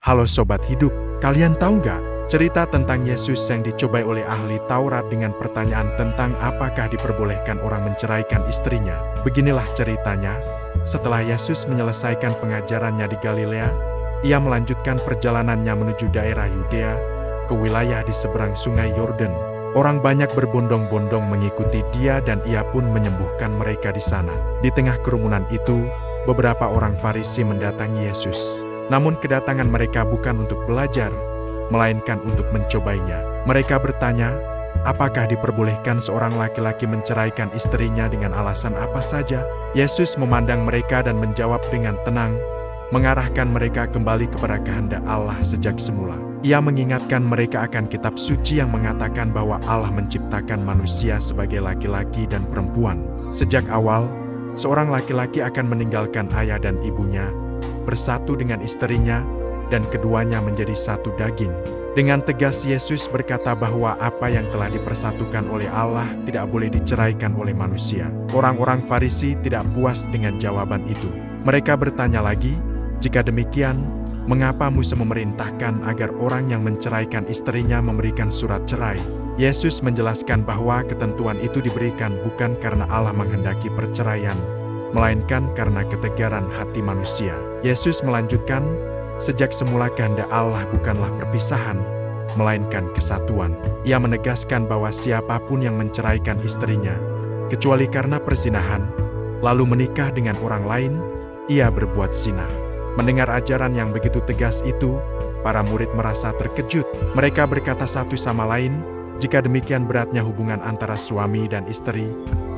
Halo Sobat Hidup, kalian tahu nggak cerita tentang Yesus yang dicobai oleh ahli Taurat dengan pertanyaan tentang apakah diperbolehkan orang menceraikan istrinya? Beginilah ceritanya. Setelah Yesus menyelesaikan pengajarannya di Galilea, ia melanjutkan perjalanannya menuju daerah Yudea, ke wilayah di seberang sungai Yordan. Orang banyak berbondong-bondong mengikuti dia dan ia pun menyembuhkan mereka di sana. Di tengah kerumunan itu, beberapa orang Farisi mendatangi Yesus. Namun kedatangan mereka bukan untuk belajar, melainkan untuk mencobainya. Mereka bertanya, apakah diperbolehkan seorang laki-laki menceraikan istrinya dengan alasan apa saja? Yesus memandang mereka dan menjawab dengan tenang, mengarahkan mereka kembali kepada kehendak Allah sejak semula. Ia mengingatkan mereka akan kitab suci yang mengatakan bahwa Allah menciptakan manusia sebagai laki-laki dan perempuan. Sejak awal, seorang laki-laki akan meninggalkan ayah dan ibunya, bersatu dengan istrinya, dan keduanya menjadi satu daging. Dengan tegas Yesus berkata bahwa apa yang telah dipersatukan oleh Allah tidak boleh diceraikan oleh manusia. Orang-orang Farisi tidak puas dengan jawaban itu. Mereka bertanya lagi, jika demikian, mengapa Musa memerintahkan agar orang yang menceraikan istrinya memberikan surat cerai? Yesus menjelaskan bahwa ketentuan itu diberikan bukan karena Allah menghendaki perceraian, melainkan karena ketegaran hati manusia. Yesus melanjutkan, sejak semula kehendak Allah bukanlah perpisahan, melainkan kesatuan. Ia menegaskan bahwa siapapun yang menceraikan istrinya, kecuali karena perzinahan, lalu menikah dengan orang lain, ia berbuat zina. Mendengar ajaran yang begitu tegas itu, para murid merasa terkejut. Mereka berkata satu sama lain, jika demikian beratnya hubungan antara suami dan istri,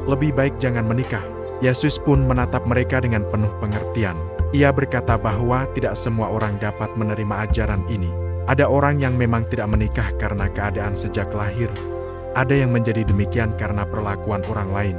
lebih baik jangan menikah. Yesus pun menatap mereka dengan penuh pengertian. Ia berkata bahwa tidak semua orang dapat menerima ajaran ini. Ada orang yang memang tidak menikah karena keadaan sejak lahir. Ada yang menjadi demikian karena perlakuan orang lain.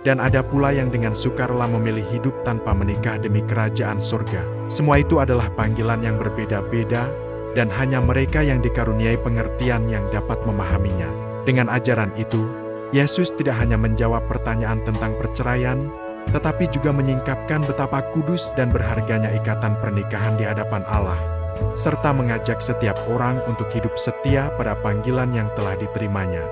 Dan ada pula yang dengan sukarela memilih hidup tanpa menikah demi kerajaan surga. Semua itu adalah panggilan yang berbeda-beda, dan hanya mereka yang dikaruniai pengertian yang dapat memahaminya. Dengan ajaran itu, Yesus tidak hanya menjawab pertanyaan tentang perceraian, tetapi juga menyingkapkan betapa kudus dan berharganya ikatan pernikahan di hadapan Allah, serta mengajak setiap orang untuk hidup setia pada panggilan yang telah diterimanya.